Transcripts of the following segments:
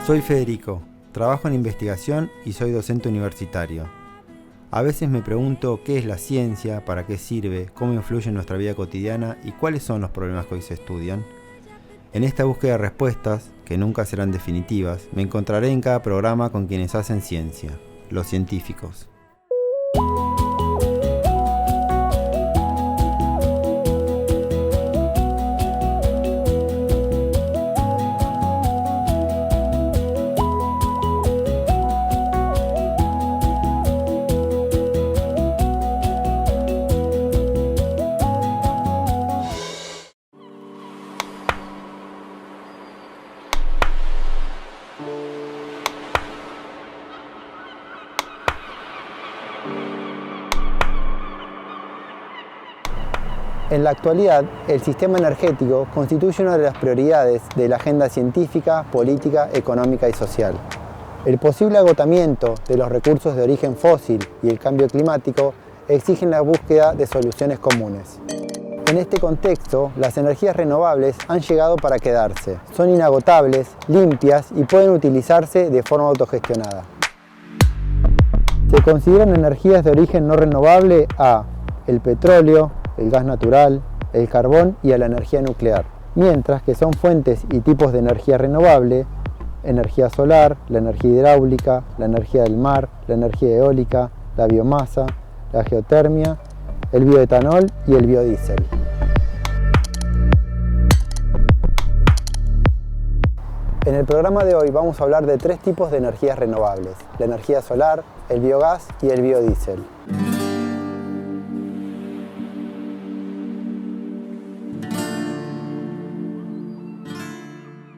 Soy Federico, trabajo en investigación y soy docente universitario. A veces me pregunto qué es la ciencia, para qué sirve, cómo influye en nuestra vida cotidiana y cuáles son los problemas que hoy se estudian. En esta búsqueda de respuestas, que nunca serán definitivas, me encontraré en cada programa con quienes hacen ciencia, los científicos. En la actualidad, el sistema energético constituye una de las prioridades de la agenda científica, política, económica y social. El posible agotamiento de los recursos de origen fósil y el cambio climático exigen la búsqueda de soluciones comunes. En este contexto, las energías renovables han llegado para quedarse. Son inagotables, limpias y pueden utilizarse de forma autogestionada. Se consideran energías de origen no renovable a el petróleo, el gas natural, el carbón y a la energía nuclear, mientras que son fuentes y tipos de energía renovable, energía solar, la energía hidráulica, la energía del mar, la energía eólica, la biomasa, la geotermia, el bioetanol y el biodiesel. En el programa de hoy vamos a hablar de tres tipos de energías renovables: la energía solar, el biogás y el biodiesel.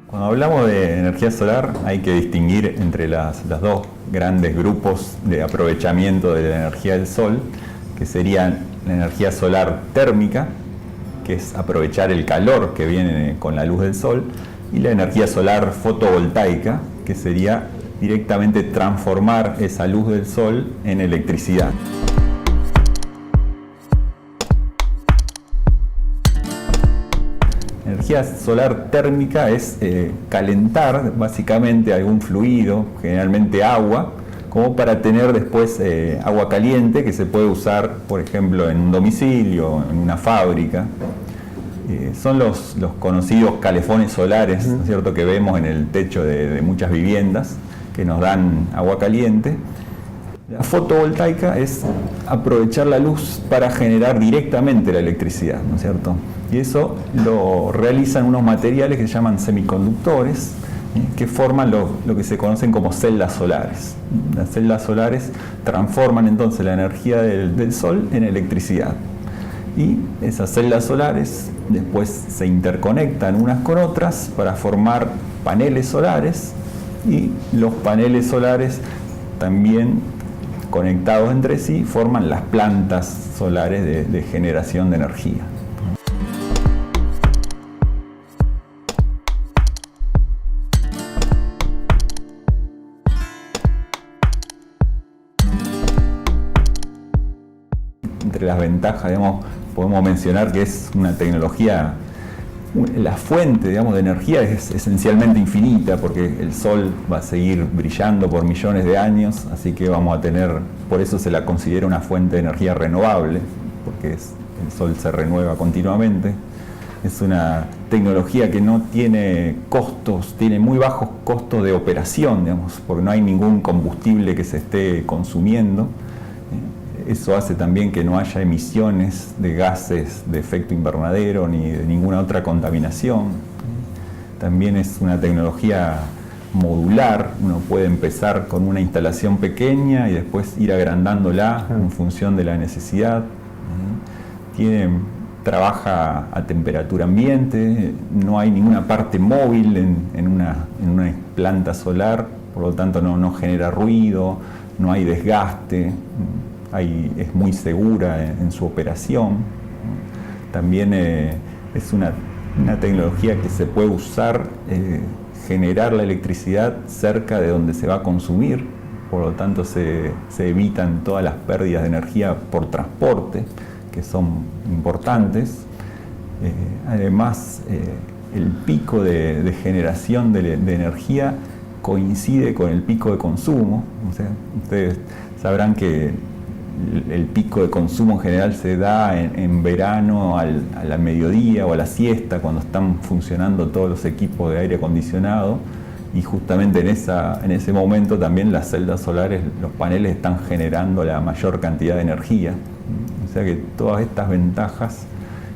Cuando hablamos de energía solar hay que distinguir entre los dos grandes grupos de aprovechamiento de la energía del sol, que serían la energía solar térmica, que es aprovechar el calor que viene con la luz del sol, y la energía solar fotovoltaica, que sería directamente transformar esa luz del sol en electricidad. La energía solar térmica es calentar básicamente algún fluido, generalmente agua, como para tener después agua caliente que se puede usar, por ejemplo, en un domicilio, en una fábrica. Son los conocidos calefones solares, ¿no es cierto?, que vemos en el techo de muchas viviendas, que nos dan agua caliente. La fotovoltaica es aprovechar la luz para generar directamente la electricidad, ¿no es cierto? Y eso lo realizan unos materiales que se llaman semiconductores, que forman lo que se conocen como celdas solares. Las celdas solares transforman entonces la energía del sol en electricidad. Y esas celdas solares después se interconectan unas con otras para formar paneles solares, y los paneles solares también conectados entre sí forman las plantas solares de generación de energía. Entre las ventajas, digamos, podemos mencionar que es una tecnología, la fuente, digamos, de energía es esencialmente infinita, porque el sol va a seguir brillando por millones de años, así que vamos a tener, por eso se la considera una fuente de energía renovable, porque el sol se renueva continuamente. Es una tecnología que no tiene costos, tiene muy bajos costos de operación, digamos, porque no hay ningún combustible que se esté consumiendo. Eso hace también que no haya emisiones de gases de efecto invernadero ni de ninguna otra contaminación. También es una tecnología modular, uno puede empezar con una instalación pequeña y después ir agrandándola en función de la necesidad. Trabaja a temperatura ambiente, no hay ninguna parte móvil en una planta solar, por lo tanto no genera ruido, no hay desgaste, es muy segura en su operación. También es una tecnología que se puede usar, generar la electricidad cerca de donde se va a consumir, por lo tanto se evitan todas las pérdidas de energía por transporte, que son importantes. Además, el pico de generación de energía coincide con el pico de consumo. O sea, ustedes sabrán que el pico de consumo en general se da en verano a la mediodía o a la siesta, cuando están funcionando todos los equipos de aire acondicionado, y justamente en ese momento también las celdas solares, los paneles están generando la mayor cantidad de energía. O sea que todas estas ventajas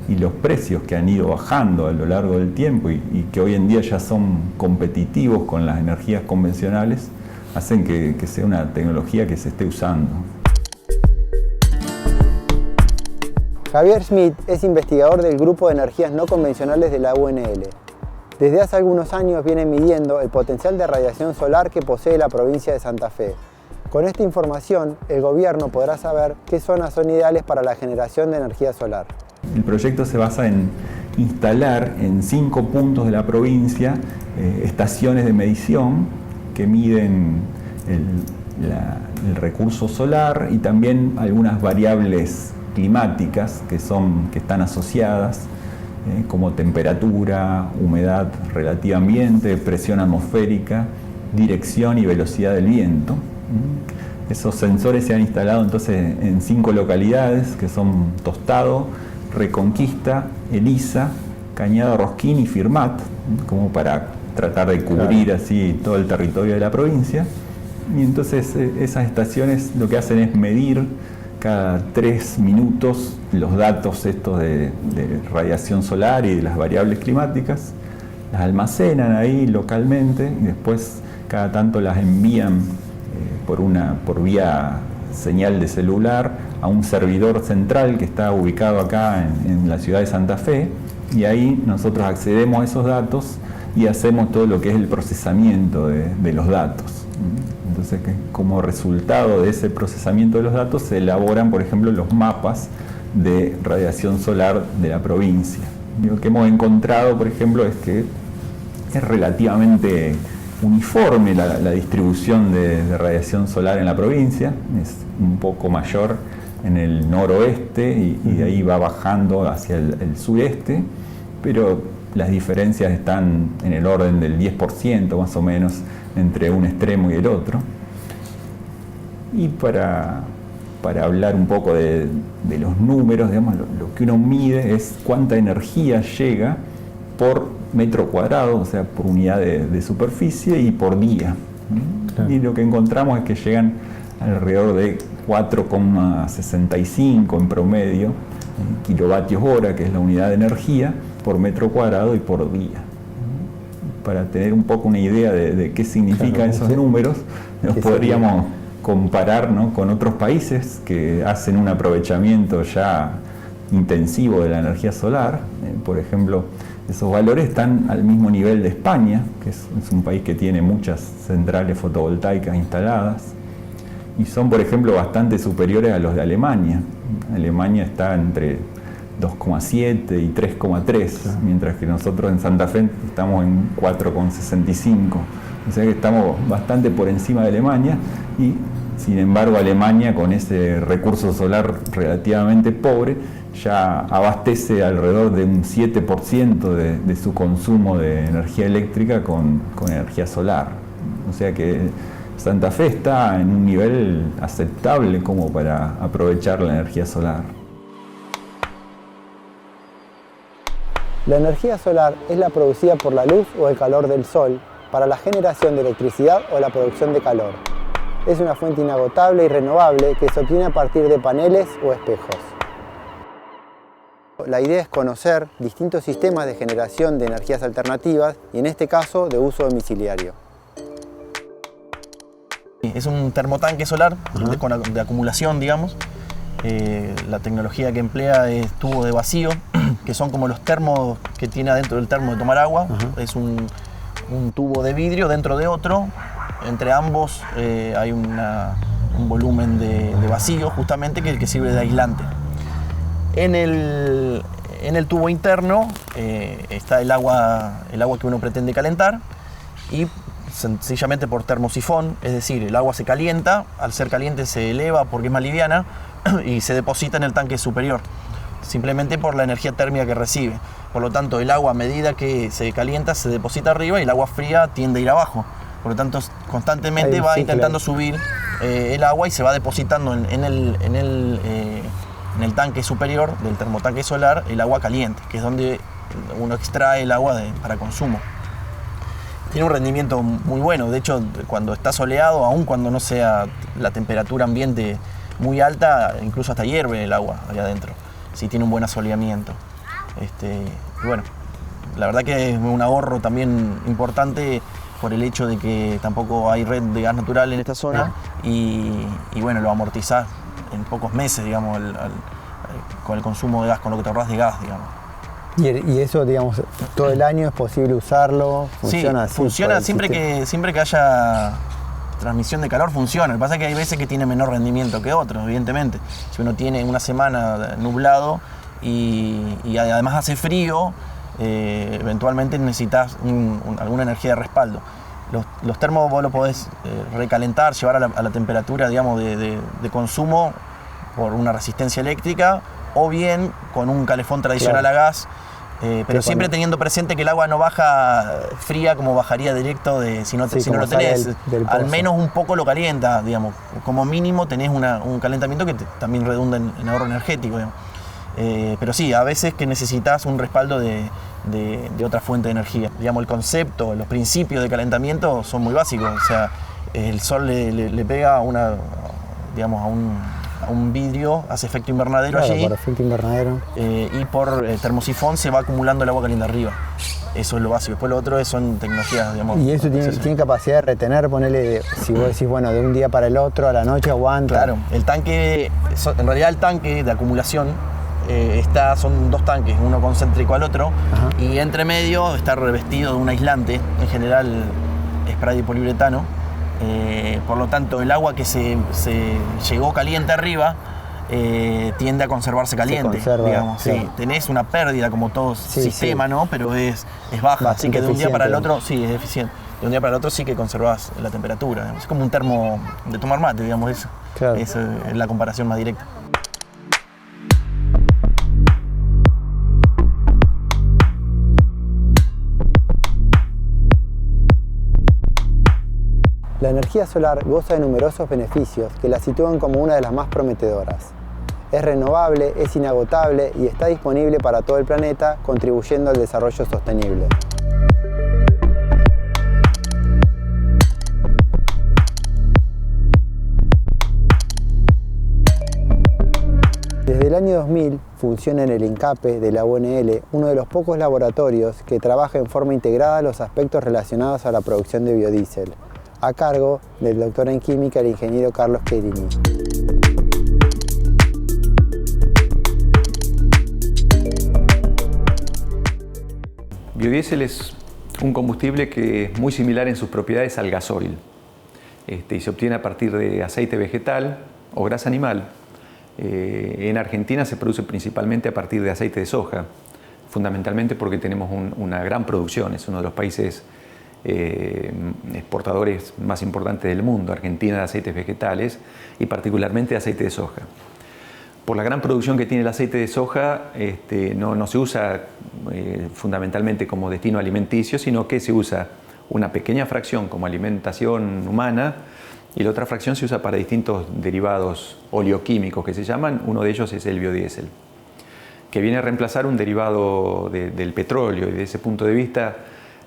y los precios que han ido bajando a lo largo del tiempo y que hoy en día ya son competitivos con las energías convencionales, hacen que sea una tecnología que se esté usando. Javier Schmidt es investigador del Grupo de Energías No Convencionales de la UNL. Desde hace algunos años viene midiendo el potencial de radiación solar que posee la provincia de Santa Fe. Con esta información, el gobierno podrá saber qué zonas son ideales para la generación de energía solar. El proyecto se basa en instalar en 5 puntos de la provincia estaciones de medición que miden el recurso solar y también algunas variables climáticas que están asociadas, como temperatura, humedad relativa ambiente, presión atmosférica, dirección y velocidad del viento. Esos sensores se han instalado entonces en 5 localidades, que son Tostado, Reconquista, Elisa, Cañada Rosquín y Firmat, como para tratar de cubrir así todo el territorio de la provincia. Y entonces esas estaciones lo que hacen es medir cada 3 minutos los datos estos de radiación solar y de las variables climáticas, las almacenan ahí localmente y después cada tanto las envían por vía señal de celular a un servidor central que está ubicado acá en la ciudad de Santa Fe, y ahí nosotros accedemos a esos datos y hacemos todo lo que es el procesamiento de los datos. Entonces, como resultado de ese procesamiento de los datos se elaboran, por ejemplo, los mapas de radiación solar de la provincia. Lo que hemos encontrado, por ejemplo, es que es relativamente uniforme la distribución de radiación solar en la provincia, es un poco mayor en el noroeste y de ahí va bajando hacia el sureste, pero las diferencias están en el orden del 10% más o menos entre un extremo y el otro. Y para hablar un poco de los números, digamos, lo que uno mide es cuánta energía llega por metro cuadrado, o sea, por unidad de superficie y por día. Claro. Y lo que encontramos es que llegan alrededor de 4,65 en promedio kilovatios hora, que es la unidad de energía, por metro cuadrado y por día. Para tener un poco una idea de qué significan esos números, nos podríamos comparar, ¿no?, con otros países que hacen un aprovechamiento ya intensivo de la energía solar. Por ejemplo, esos valores están al mismo nivel de España, que es un país que tiene muchas centrales fotovoltaicas instaladas, y son, por ejemplo, bastante superiores a los de Alemania. Alemania está entre 2,7 y 3,3, mientras que nosotros en Santa Fe estamos en 4,65. O sea que estamos bastante por encima de Alemania, y sin embargo Alemania, con ese recurso solar relativamente pobre, ya abastece alrededor de un 7% de su consumo de energía eléctrica con energía solar. O sea que Santa Fe está en un nivel aceptable como para aprovechar la energía solar. La energía solar es la producida por la luz o el calor del sol para la generación de electricidad o la producción de calor. es una fuente inagotable y renovable que se obtiene a partir de paneles o espejos. La idea es conocer distintos sistemas de generación de energías alternativas y en este caso de uso domiciliario. Es un termotanque solar de acumulación, digamos. La tecnología que emplea es tubo de vacío, que son como los termos que tiene adentro del termo de tomar agua. Es un tubo de vidrio dentro de otro. Entre ambos hay un volumen de vacío justamente que sirve de aislante. En el tubo interno está el agua que uno pretende calentar y sencillamente por termosifón, es decir, el agua se calienta, al ser caliente se eleva porque es más liviana y se deposita en el tanque superior, simplemente por la energía térmica que recibe. Por lo tanto, el agua a medida que se calienta se deposita arriba y el agua fría tiende a ir abajo. Por lo tanto, constantemente va intentando subir el agua y se va depositando en el tanque superior del termotanque solar el agua caliente, que es donde uno extrae el agua para consumo. Tiene un rendimiento muy bueno, de hecho cuando está soleado, aun cuando no sea la temperatura ambiente muy alta, incluso hasta hierve el agua allá adentro, si tiene un buen asoleamiento. Y bueno, la verdad que es un ahorro también importante por el hecho de que tampoco hay red de gas natural en esta zona y bueno, lo amortizás en pocos meses, digamos, con el consumo de gas, con lo que te ahorras de gas, digamos. Y eso, digamos, todo el año es posible usarlo, funciona así. Funciona siempre que haya transmisión de calor, funciona. Lo que pasa es que hay veces que tiene menor rendimiento que otros, evidentemente. Si uno tiene una semana nublado y además hace frío, eventualmente necesitas alguna energía de respaldo. Los termos vos los podés recalentar, llevar a la temperatura, digamos, de consumo por una resistencia eléctrica o bien con un calefón tradicional a gas, pero siempre teniendo presente que el agua no baja fría como bajaría directo si no lo tenés. Al menos un poco lo calienta, digamos. Como mínimo tenés un calentamiento que también redunda en ahorro energético, digamos. Pero sí, a veces que necesitas un respaldo de otra fuente de energía. Digamos, el concepto, los principios de calentamiento son muy básicos. O sea, el sol le pega a un vidrio, hace efecto invernadero, claro, allí. Por efecto invernadero. Y por termosifón se va acumulando el agua caliente arriba. Eso es lo básico. Después lo otro son tecnologías, digamos. Y eso tiene capacidad de retener, ponerle, si vos decís, bueno, de un día para el otro, a la noche aguanta. Claro, en realidad el tanque de acumulación son dos tanques, uno concéntrico al otro. Ajá. Y entre medio está revestido de un aislante, en general spray de poliuretano. Por lo tanto, el agua que se llegó caliente arriba tiende a conservarse caliente. Digamos, claro. Sí, tenés una pérdida como todo sistema, ¿no? Pero es baja, bastante, así que de un día para el otro sí es eficiente. De un día para el otro sí que conservás la temperatura, digamos. Es como un termo de tomar mate, digamos, eso. Claro. Es la comparación más directa. La energía solar goza de numerosos beneficios que la sitúan como una de las más prometedoras. Es renovable, es inagotable y está disponible para todo el planeta, contribuyendo al desarrollo sostenible. Desde el año 2000 funciona en el INCAPE de la UNL, uno de los pocos laboratorios que trabaja en forma integrada los aspectos relacionados a la producción de biodiesel, a cargo del doctor en química, el ingeniero Carlos Querini. Biodiesel es un combustible que es muy similar en sus propiedades al gasoil y se obtiene a partir de aceite vegetal o grasa animal. En Argentina se produce principalmente a partir de aceite de soja, fundamentalmente porque tenemos una gran producción, es uno de los países exportadores más importantes del mundo, Argentina, de aceites vegetales y particularmente de aceite de soja. Por la gran producción que tiene el aceite de soja, no se usa fundamentalmente como destino alimenticio, sino que se usa una pequeña fracción como alimentación humana y la otra fracción se usa para distintos derivados oleoquímicos que se llaman. Uno de ellos es el biodiesel, que viene a reemplazar un derivado del petróleo y desde ese punto de vista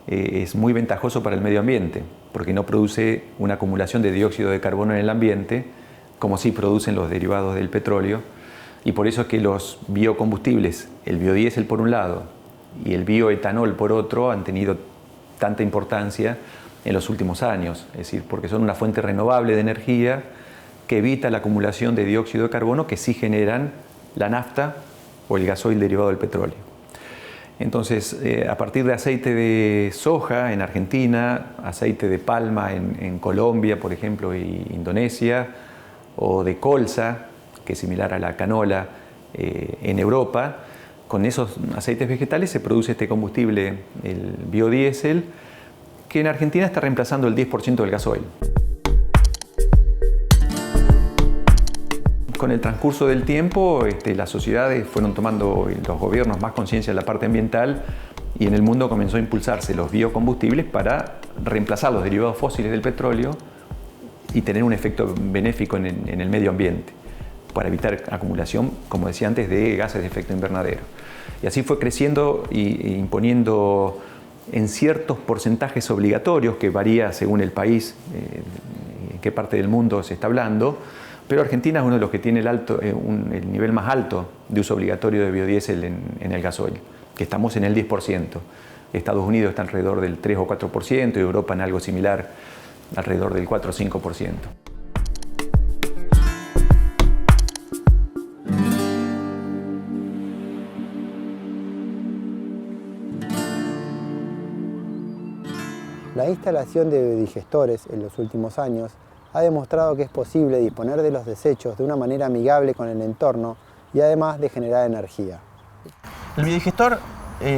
es muy ventajoso para el medio ambiente. porque no produce una acumulación de dióxido de carbono en el ambiente, como sí producen los derivados del petróleo. Y por eso es que los biocombustibles, el biodiesel por un lado y el bioetanol por otro, han tenido tanta importancia en los últimos años. Es decir, porque son una fuente renovable de energía que evita la acumulación de dióxido de carbono que sí generan la nafta o el gasoil derivado del petróleo. Entonces, a partir de aceite de soja en Argentina, aceite de palma en Colombia, por ejemplo, y Indonesia, o de colza, que es similar a la canola en Europa, con esos aceites vegetales se produce este combustible, el biodiesel, que en Argentina está reemplazando el 10% del gasoil. Con el transcurso del tiempo, las sociedades fueron tomando, los gobiernos, más conciencia de la parte ambiental, y en el mundo comenzó a impulsarse los biocombustibles para reemplazar los derivados fósiles del petróleo y tener un efecto benéfico en el medio ambiente, para evitar acumulación, como decía antes, de gases de efecto invernadero. Y así fue creciendo e imponiendo en ciertos porcentajes obligatorios, que varía según el país, en qué parte del mundo se está hablando, pero Argentina es uno de los que tiene el nivel más alto de uso obligatorio de biodiesel en el gasoil, que estamos en el 10%. Estados Unidos está alrededor del 3 o 4% y Europa en algo similar, alrededor del 4 o 5%. La instalación de biodigestores en los últimos años ha demostrado que es posible disponer de los desechos de una manera amigable con el entorno y además de generar energía. El biodigestor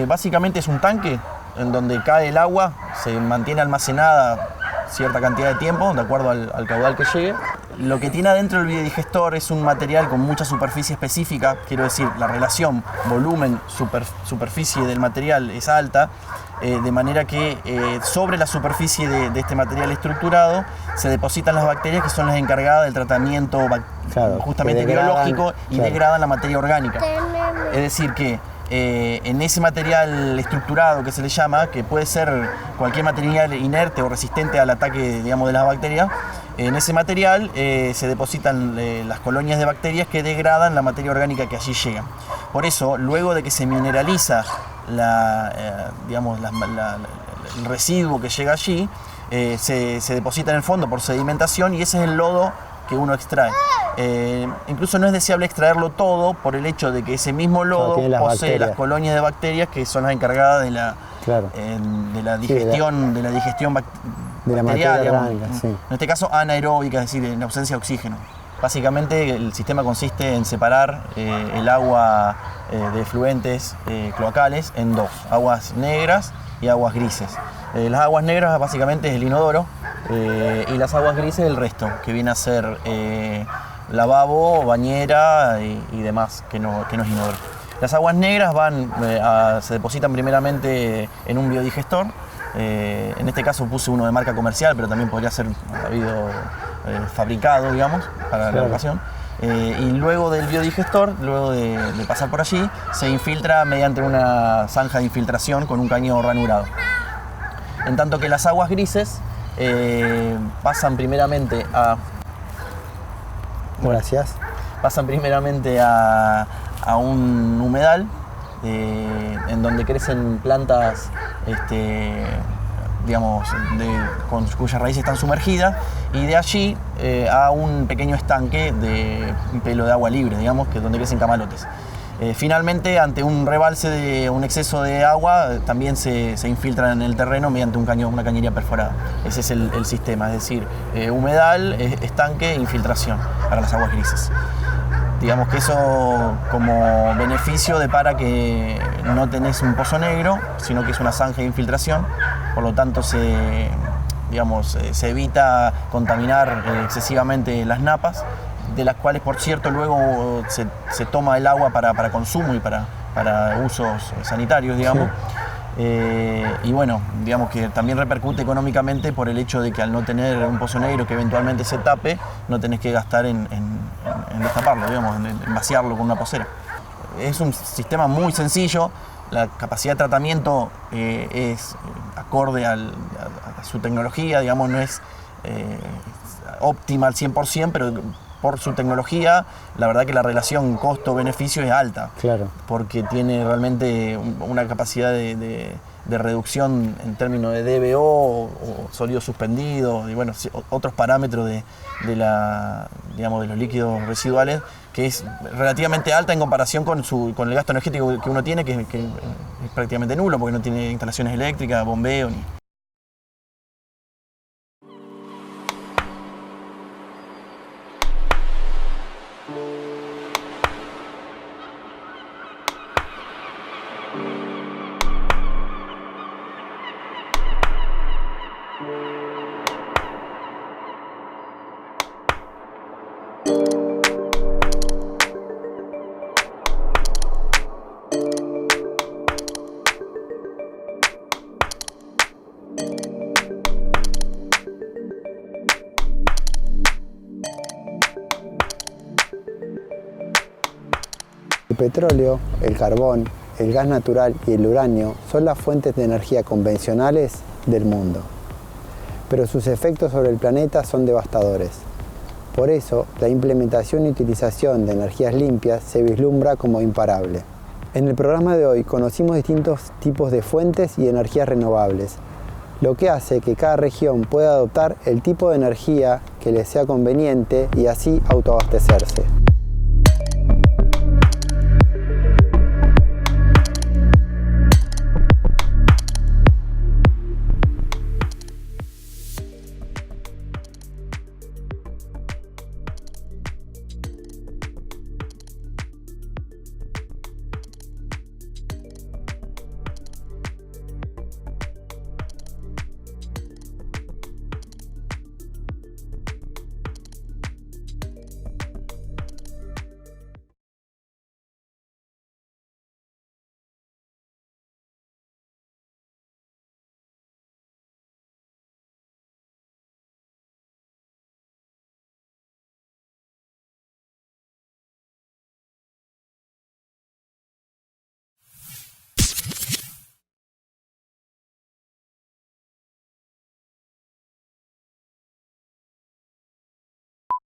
básicamente es un tanque en donde cae el agua, se mantiene almacenada cierta cantidad de tiempo, de acuerdo al caudal que llegue. Lo que tiene adentro el biodigestor es un material con mucha superficie específica, quiero decir, la relación volumen-superficie del material es alta, de manera que sobre la superficie de este material estructurado se depositan las bacterias que son las encargadas del tratamiento justamente biológico y degradan la materia orgánica. Es decir que en ese material estructurado que se le llama, que puede ser cualquier material inerte o resistente al ataque, digamos, de las bacterias, en ese material se depositan las colonias de bacterias que degradan la materia orgánica que allí llega. Por eso, luego de que se mineraliza el residuo que llega allí, se deposita en el fondo por sedimentación y ese es el lodo que uno extrae. Incluso no es deseable extraerlo todo por el hecho de que ese mismo lodo posee las colonias de bacterias que son las encargadas de la digestión, de la materia orgánica, sí. En este caso anaeróbica, es decir, en ausencia de oxígeno. Básicamente el sistema consiste en separar el agua de efluentes cloacales en dos, aguas negras y aguas grises. Las aguas negras básicamente es el inodoro y las aguas grises el resto, que viene a ser lavabo, bañera y demás, que no es inodoro. Las aguas negras se depositan primeramente en un biodigestor. En este caso puse uno de marca comercial, pero también podría ser fabricado, digamos, para la ocasión. Y luego del biodigestor, luego de pasar por allí, se infiltra mediante una zanja de infiltración con un caño ranurado. En tanto que las aguas grises pasan primeramente a... Gracias. Pasan primeramente a un humedal en donde crecen plantas cuyas raíces están sumergidas, y de allí a un pequeño estanque de un pelo de agua libre, digamos, que es donde crecen camalotes. Finalmente, ante un rebalse de un exceso de agua, también se infiltra en el terreno mediante una cañería perforada. Ese es el sistema, es decir, humedal, estanque, infiltración para las aguas grises. Digamos que eso como beneficio depara que no tenés un pozo negro, sino que es una zanja de infiltración, por lo tanto se evita contaminar excesivamente las napas, de las cuales, por cierto, luego se toma el agua para consumo y para usos sanitarios, digamos. Y bueno, digamos que también repercute económicamente por el hecho de que al no tener un pozo negro que eventualmente se tape, no tenés que gastar en destaparlo, digamos, en vaciarlo con una pocera. Es un sistema muy sencillo, la capacidad de tratamiento es acorde a su tecnología, digamos, no es óptima al 100%, pero por su tecnología, la verdad que la relación costo-beneficio es alta. Claro. Porque tiene realmente una capacidad de reducción en términos de DBO o sólido suspendido y bueno, otros parámetros de los líquidos residuales, que es relativamente alta en comparación con el gasto energético que uno tiene, que es prácticamente nulo, porque no tiene instalaciones eléctricas, bombeo ni... El petróleo, el carbón, el gas natural y el uranio son las fuentes de energía convencionales del mundo, pero sus efectos sobre el planeta son devastadores. Por eso, la implementación y utilización de energías limpias se vislumbra como imparable. En el programa de hoy conocimos distintos tipos de fuentes y energías renovables, lo que hace que cada región pueda adoptar el tipo de energía que le sea conveniente y así autoabastecerse.